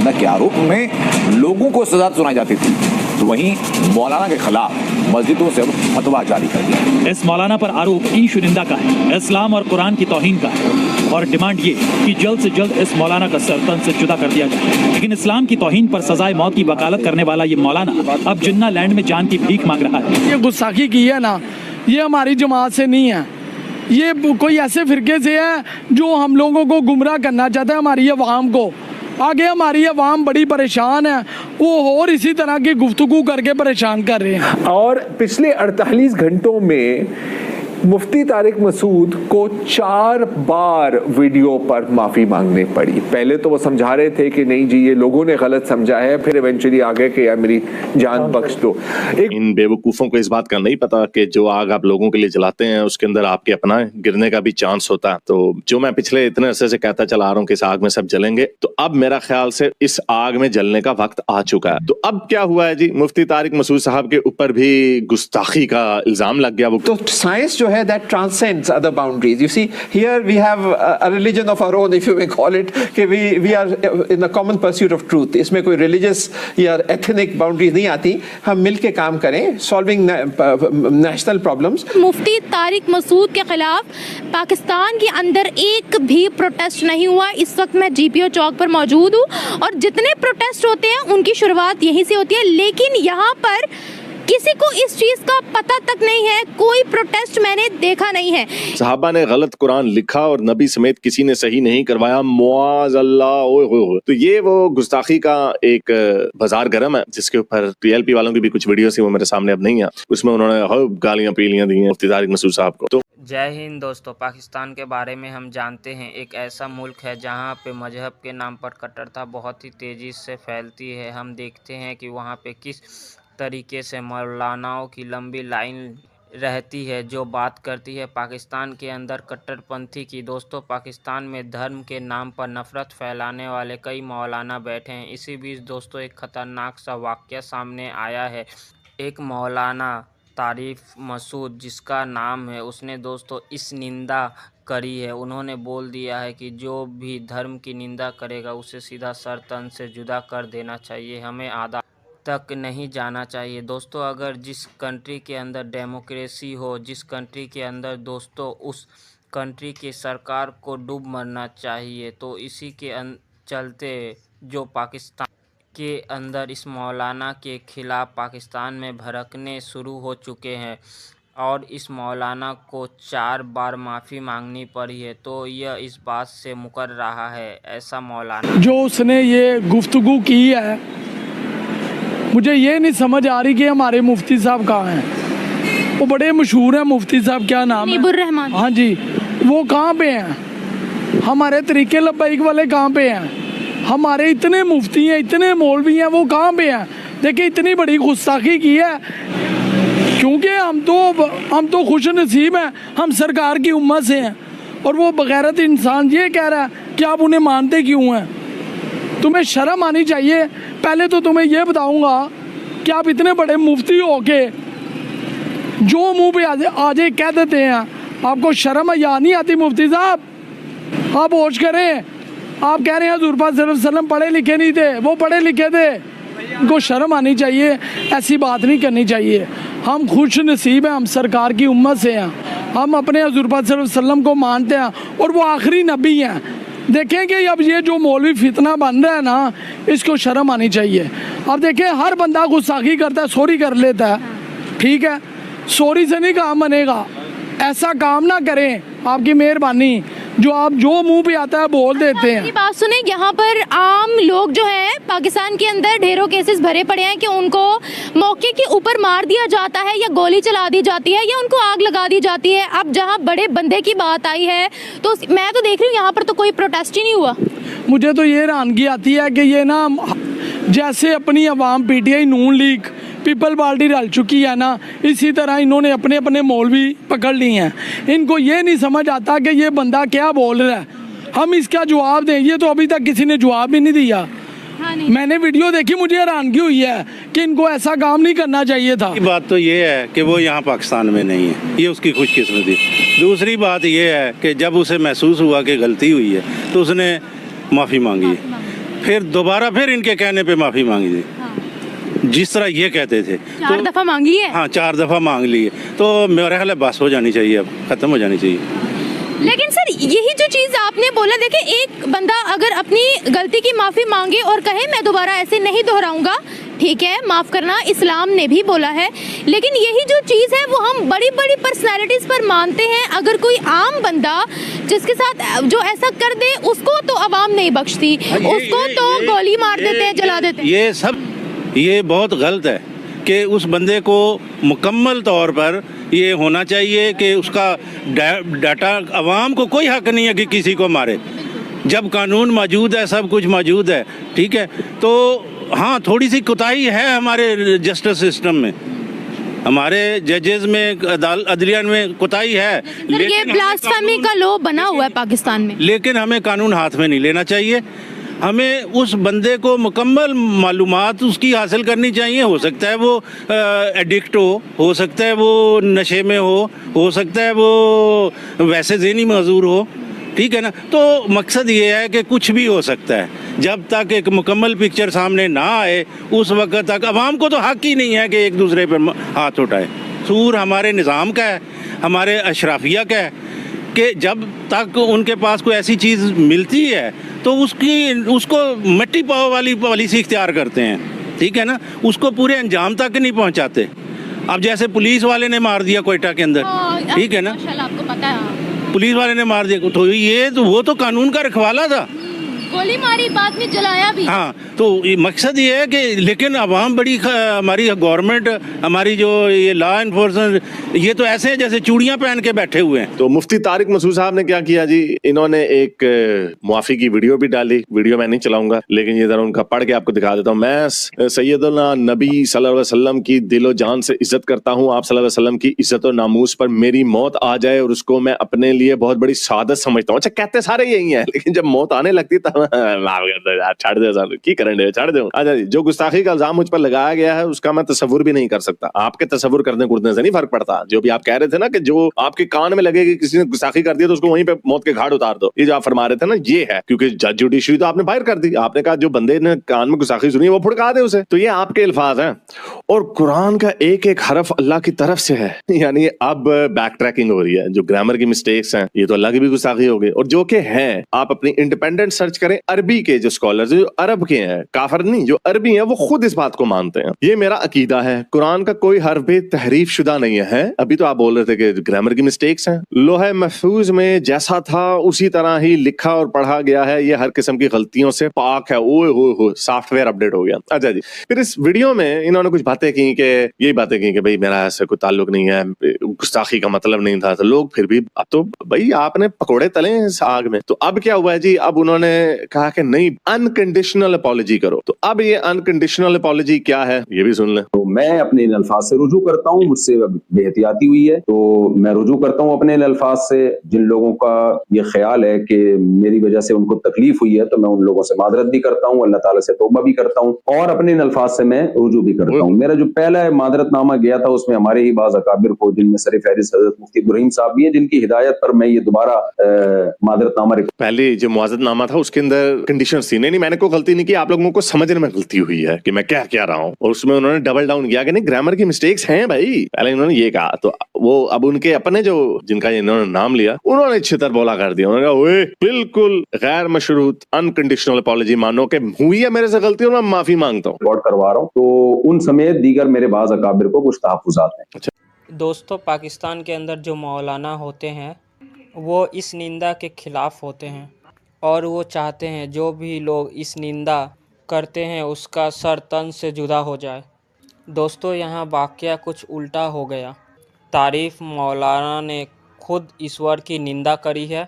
जिन्ना के आरोप में लोगों को सजा सुनाई जाती थी, तो वहीं मौलाना के खिलाफ मस्जिदों से फतवा जारी कर दिया। इस मौलाना पर आरोप ईश निंदा का है, इस्लाम और कुरान की तौहीन का है और डिमांड ये कि जल्द से जल्द इस मौलाना का सर तन से जुदा कर दिया जाए। लेकिन इस्लाम की तौहीन पर सजाए मौत की वकालत करने वाला ये मौलाना अब जिन्ना लैंड में जान की भीख मांग रहा है। ये गुस्ताखी की है ना, ये हमारी जमात से नहीं है, ये कोई ऐसे फिरके से है जो हम लोगों को गुमराह करना चाहता है, हमारी अवाम को। आगे हमारी अवाम बड़ी परेशान है, वो और इसी तरह की गुफ्तगू करके परेशान कर रहे हैं। और पिछले 48 घंटों में मुफ्ती तारिक मसूद को 4 बार वीडियो पर माफ़ी मांगनी पड़ी। पहले तो वो समझा रहे थे कि नहीं जी ये लोगों ने गलत समझा है, फिर इवेंचुअली आ गए कि यार मेरी जान बख्श दो। इन बेवकूफ़ों को इस बात का नहीं पता कि जो आग आप लोगों के लिए जलाते हैं उसके अंदर आपके अपना गिरने का भी चांस होता है। तो जो मैं पिछले इतने अरसे से कहता चला आ रहा हूँ कि इस आग में सब जलेंगे, तो अब मेरा ख्याल से इस आग में जलने का वक्त आ चुका है। तो अब क्या हुआ है जी, मुफ्ती तारिक मसूद साहब के ऊपर भी गुस्ताखी का इल्जाम लग गया। वो तो साइंस जो है that transcends other boundaries. You see, here we have a religion of our own, if you may call it, कि we are in the common pursuit of truth. इसमें कोई religious या ethnic boundaries नहीं आती, हम मिल के काम करें, solving national problems. मुफ्ती तारिक मसूद के खिलाफ पाकिस्तान के अंदर एक भी प्रोटेस्ट नहीं हुआ। इस वक्त मैं GPO चौक पर मौजूद हूँ और जितने प्रोटेस्ट होते हैं उनकी शुरुआत यहीं से होती है, लेकिन यहाँ पर किसी को इस चीज का पता तक नहीं है, कोई प्रोटेस्ट मैंने देखा नहीं है। सहाबा ने गलत कुरान लिखा और नबी समेत किसी ने सही नहीं करवाया, मुआज अल्लाह। ओए तो ये वो गुस्ताखी का एक बाजार गर्म है जिसके ऊपर PLP वालों की भी कुछ वीडियो थी, वो मेरे सामने अब नहीं है। उसमें उन्होंने गालियां पीलियां दी हैं मुफ्ती तारिक मसूद साहब को। तो जय हिंद दोस्तों, पाकिस्तान के बारे में हम जानते हैं, एक ऐसा मुल्क है जहां पे मजहब के नाम पर कट्टरता बहुत ही तेज़ी से फैलती है। हम देखते हैं कि वहां पे किस तरीके से मौलानाओं की लंबी लाइन रहती है जो बात करती है पाकिस्तान के अंदर कट्टरपंथी की। दोस्तों, पाकिस्तान में धर्म के नाम पर नफ़रत फैलाने वाले कई मौलाना बैठे हैं। इसी बीच दोस्तों एक ख़तरनाक सा वाक़या सामने आया है। एक मौलाना तारिक मसूद जिसका नाम है, उसने दोस्तों इस निंदा करी है। उन्होंने बोल दिया है कि जो भी धर्म की निंदा करेगा उसे सीधा सर तन से जुदा कर देना चाहिए, हमें आधा तक नहीं जाना चाहिए। दोस्तों, अगर जिस कंट्री के अंदर डेमोक्रेसी हो, जिस कंट्री के अंदर दोस्तों उस कंट्री की सरकार को डूब मरना चाहिए, तो इसी के चलते जो पाकिस्तान के अंदर इस मौलाना के ख़िलाफ़ पाकिस्तान में भड़कने शुरू हो चुके हैं और इस मौलाना को 4 बार माफ़ी मांगनी पड़ी है। तो यह इस बात से मुकर रहा है। ऐसा मौलाना जो उसने ये गुफ्तगू की है, मुझे ये नहीं समझ आ रही कि हमारे मुफ्ती साहब कहाँ हैं। वो बड़े मशहूर हैं मुफ्ती साहब, क्या नाम है? रहमान। हाँ जी, वो कहाँ पे हैं? हमारे तरीके लब्बैक वाले कहाँ पे हैं? हमारे इतने मुफ्ती हैं, इतने मौलवी हैं, वो कहाँ पे हैं? देखिए इतनी बड़ी गुस्ताखी की है, क्योंकि हम तो खुश नसीब हैं, हम सरकार की उम्मत से हैं। और वो बगैरत इंसान ये कह रहा है कि आप उन्हें मानते क्यों हैं? तुम्हें शर्म आनी चाहिए। पहले तो तुम्हें यह बताऊंगा कि आप इतने बड़े मुफ्ती हो के जो मुंह पे आजे कह देते हैं, आपको शर्म या नहीं आती? मुफ्ती साहब, आप होश करें। आप कह रहे हैं हुज़ूर पाक सल्लल्लाहु अलैहि वसल्लम पढ़े लिखे नहीं थे, वो पढ़े लिखे थे। उनको शर्म आनी चाहिए, ऐसी बात नहीं करनी चाहिए। हम खुश नसीब हैं, हम सरकार की उम्मत से हैं, हम अपने हुज़ूर पाक सल्लल्लाहु अलैहि वसल्लम को मानते हैं और वो आखिरी नबी हैं। देखें कि अब ये जो मौलवी फितना बन रहा है ना, इसको शर्म आनी चाहिए। अब देखें हर बंदा गुस्ताखी करता है, सॉरी कर लेता है, ठीक है, सॉरी से नहीं काम बनेगा। ऐसा काम ना करें, आपकी मेहरबानी। जो आप जो मुंह पे आता है बोल देते हैं। बात सुने, यहाँ पर आम लोग जो हैं पाकिस्तान के अंदर ढेरों केसेस भरे पड़े हैं कि उनको मौके के ऊपर मार दिया जाता है या गोली चला दी जाती है या उनको आग लगा दी जाती है। अब जहाँ बड़े बंदे की बात आई है तो मैं तो देख रही हूँ यहाँ पर तो कोई प्रोटेस्ट ही नहीं हुआ। मुझे तो ये हैरानगी आती है कि ये ना जैसे अपनी अवाम PTI नून लीग पीपल पार्टी रल चुकी है ना, इसी तरह इन्होंने अपने अपने मौलवी पकड़ लिए हैं। इनको ये नहीं समझ आता कि ये बंदा क्या बोल रहा है, हम इसका जवाब दें। ये तो अभी तक किसी ने जवाब भी नहीं दिया। हाँ, नहीं। मैंने वीडियो देखी, मुझे हैरानगी हुई है कि इनको ऐसा काम नहीं करना चाहिए था। बात तो ये है कि वो यहाँ पाकिस्तान में नहीं है, ये उसकी खुशकिस्मती। दूसरी बात ये है कि जब उसे महसूस हुआ कि गलती हुई है तो उसने माफ़ी मांगी। फिर दोबारा फिर इनके कहने पे माफ़ी मांगी थी, जिस तरह ये कहते थे। 4 दफा मांगी है। हाँ, 4 दफ़ा मांग लिए, तो मेरा ख्याल है बस हो जानी चाहिए, अब ख़त्म हो जानी चाहिए। लेकिन सर यही जो चीज़ आपने बोला, देखिए एक बंदा अगर अपनी गलती की माफ़ी मांगे और कहे मैं दोबारा ऐसे नहीं दोहराऊंगा, ठीक है, माफ़ करना इस्लाम ने भी बोला है, लेकिन यही जो चीज़ है वो हम बड़ी बड़ी पर्सनालिटीज़ पर मानते हैं। अगर कोई आम बंदा जिसके साथ जो ऐसा कर दे उसको तो अवाम नहीं बख्शती, उसको तो गोली मार देते हैं, जला देते हैं। ये बहुत गलत है कि उस बंदे को मुकम्मल तौर पर ये होना चाहिए कि उसका डाटा, अवाम को कोई हक नहीं है कि किसी को मारे। जब कानून मौजूद है, सब कुछ मौजूद है, ठीक है, तो हाँ थोड़ी सी कोताही है हमारे जस्टिस सिस्टम में, हमारे जजेस में, अदलिया में कोताही है। लेकिन ये ब्लास्फेमी का लॉ बना हुआ है पाकिस्तान में, लेकिन हमें कानून हाथ में नहीं लेना चाहिए। हमें उस बंदे को मुकम्मल मालूमात उसकी हासिल करनी चाहिए। हो सकता है वो एडिक्ट हो सकता है वो नशे में हो सकता है वो वैसे ज़हनी मजदूर हो, ठीक है ना। तो मकसद ये है कि कुछ भी हो सकता है, जब तक एक मुकम्मल पिक्चर सामने ना आए उस वक्त तक अवाम को तो हक ही नहीं है कि एक दूसरे पर हाथ उठाए। सूर हमारे निज़ाम का है, हमारे अशराफिया का है कि जब तक उनके पास कोई ऐसी चीज़ मिलती है तो उसको मिट्टी पाव वाली पॉलिसी इख्तियार करते हैं, ठीक है ना, उसको पूरे अंजाम तक नहीं पहुंचाते। अब जैसे पुलिस वाले ने मार दिया कोयटा के अंदर, ठीक है ना, आपको पता है, पुलिस वाले ने मार दिया, तो वो तो कानून का रखवाला था, गोली मारी, बाद में जलाया भी। हाँ, तो मकसद ये है कि लेकिन अवाम बड़ी हमारी गवर्नमेंट, हमारी जो ये लॉ इन्फोर्समेंट, ये तो ऐसे हैं जैसे चूड़ियां पहन के बैठे हुए हैं। तो मुफ्ती तारिक मसूद साहब ने क्या किया जी, इन्होंने एक मुआफी की वीडियो भी डाली। वीडियो मैं नहीं चलाऊंगा, लेकिन ये जरा उनका पढ़ के आपको दिखा देता हूँ। मैं सैयदना नबी सल्लल्लाहु अलैहि वसल्लम की दिलो जान से इज्जत करता हूँ। आप सल्लल्लाहु अलैहि वसल्लम की इज्जत और नामूस पर मेरी मौत आ जाए और उसको मैं अपने लिए बहुत बड़ी सादत समझता हूँ। अच्छा, कहते सारे यही है, लेकिन जब मौत आने लगती तब माफ कर दो यार, छाड़ दो सर, की करेंगे, छाड़ दो। अच्छा, जो गुस्ताखी का इल्जाम मुझ पर लगाया गया है उसका मैं तस्वुर भी नहीं कर सकता। आपके तस्वुर करने कुर्दने से नहीं फर्क पड़ता। जो भी आप कह रहे थे ना कि जो आपके कान में लगे कि किसी ने गुस्ताखी कर दिया तो उसको वहीं पे मौत के घाट उतार दो, ये जो आप फरमा रहे थे ना, ये है। क्योंकि जज जुडिशरी तो आपने बाहर कर दी। आपने कहा जो बंदे ने कान में गुस्ताखी सुनी वो फुड़का दे उसे। तो ये आपके अल्फाज हैं और कुरान का एक एक हरफ अल्लाह की तरफ से है। यानी अब बैक ट्रैकिंग हो रही है, जो ग्रामर की मिस्टेक्स हैं ये तो अल्लाह की भी गुस्ताखी हो गई। और जो कि हैं, आप अपनी इंडिपेंडेंट सर्च करें, अरबी के जो स्कॉलर्स जो अरब के हैं, काफिर नहीं, जो अरबी हैं वो खुद इस बात को मानते हैं। ये मेरा अकीदा है, कुरान का कोई हर्फ भी तहरीफ शुदा नहीं है। अभी तो आप बोल रहे थे कि ग्रामर की मिस्टेक्स हैं। लोहे महफूज में जैसा था उसी तरह ही लिखा और पढ़ा गया है। ये हर किस्म की गलतियों से पाक है। ओए हो सॉफ्टवेयर अपडेट हो गया। अच्छा जी, फिर इस वीडियो में इन्होंने कुछ बातें की कि यही बातें की कि भाई मेरा ऐसे कोई ताल्लुक नहीं है, गुस्ताखी का मतलब नहीं था। तो लोग फिर भी, अब तो भाई आपने पकोड़े तले इस आग में। तो अब क्या हुआ है जी, अब उन्होंने कहा कि नहीं, अनकंडीशनल अपॉलॉजी करो। तो अब ये अनकंडीशनल अपॉलॉजी क्या है ये भी सुन लें। तो मैं अपने इन अल्फाज से रुजू करता हूँ, मुझसे बेहतियाती हुई है तो मैं रुजू करता हूँ अपने इन अल्फाज से। जिन लोगों का ये ख्याल है कि मेरी वजह से उनको तकलीफ हुई है तो मैं उन लोगों से मादरत भी करता हूँ, अल्लाह ताला से तौबा भी करता हूँ और अपने इन अल्फाज से मैं रुजू भी करता हूँ। मेरा जो पहला मादरतनामा गया था उसमें हमारे ही बाज़ अकाबिर को, जिनमें सर फहरिस्त हज़रत मुफ्ती इब्राहिम साहब भी हैं, जिनकी हिदायत पर मैं ये दोबारा मादरतनामा, पहले जो मुआज़रतनामा था उसके अंदर कंडीशंस थी। नहीं, मैंने कोई गलती नहीं की, आप लोगों को समझने में गलती हुई है कि मैं क्या कह रहा हूँ। और उसमें उन्होंने डबल डाउन किया कि नहीं, ग्रामर की मिस्टेक्स हैं भाई। पहले इन्होंने ये कहा, तो वो अब उनके अपने जो जिनका इन्होंने नाम लिया उन्होंने छितर बोला कर दिया। उन्होंने कहा ओए बिल्कुल गैर मशरूत अनकंडीशनल अपॉलॉजी मानो कि हुई है मेरे से गलती और मैं माफी मांगता हूँ, रिकॉर्ड करवा रहा हूँ। तो उन समेत दीगर मेरे बाज़ अकाबिर को कुछ तहफ़्फ़ुज़ात हैं। अच्छा दोस्तों, पाकिस्तान के अंदर जो मौलाना होते हैं वो इस निंदा के खिलाफ होते हैं और वो चाहते हैं जो भी लोग इस निंदा करते हैं उसका सर तन से जुदा हो जाए। दोस्तों, यहाँ वाक़या कुछ उल्टा हो गया। तारीफ़ मौलाना ने खुद ईश्वर की निंदा करी है,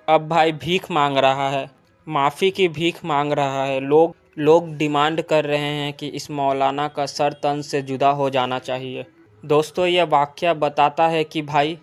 अब भाई भीख मांग रहा है, माफ़ी की भीख मांग रहा है। लोग डिमांड कर रहे हैं कि इस मौलाना का सर तन से जुदा हो जाना चाहिए। दोस्तों, यह वाक़या बताता है कि भाई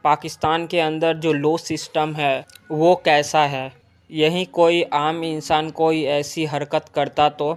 पाकिस्तान के अंदर जो लॉ सिस्टम है वो कैसा है। यहीं कोई आम इंसान कोई ऐसी हरकत करता तो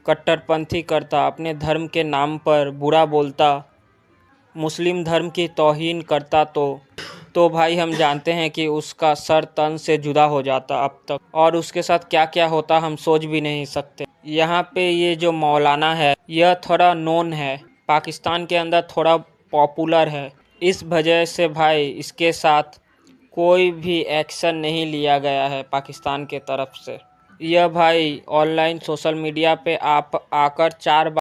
कट्टरपंथी करता, अपने धर्म के नाम पर बुरा बोलता, मुस्लिम धर्म की तौहीन करता तो तो भाई हम जानते हैं कि उसका सर तन से जुदा हो जाता अब तक, और उसके साथ क्या क्या होता हम सोच भी नहीं सकते। यहाँ पे ये जो मौलाना है यह थोड़ा नोन है, पाकिस्तान के अंदर थोड़ा पॉपुलर है, इस वजह से भाई इसके साथ कोई भी एक्शन नहीं लिया गया है पाकिस्तान के तरफ से। यह भाई ऑनलाइन सोशल मीडिया पे आप आकर 4 बार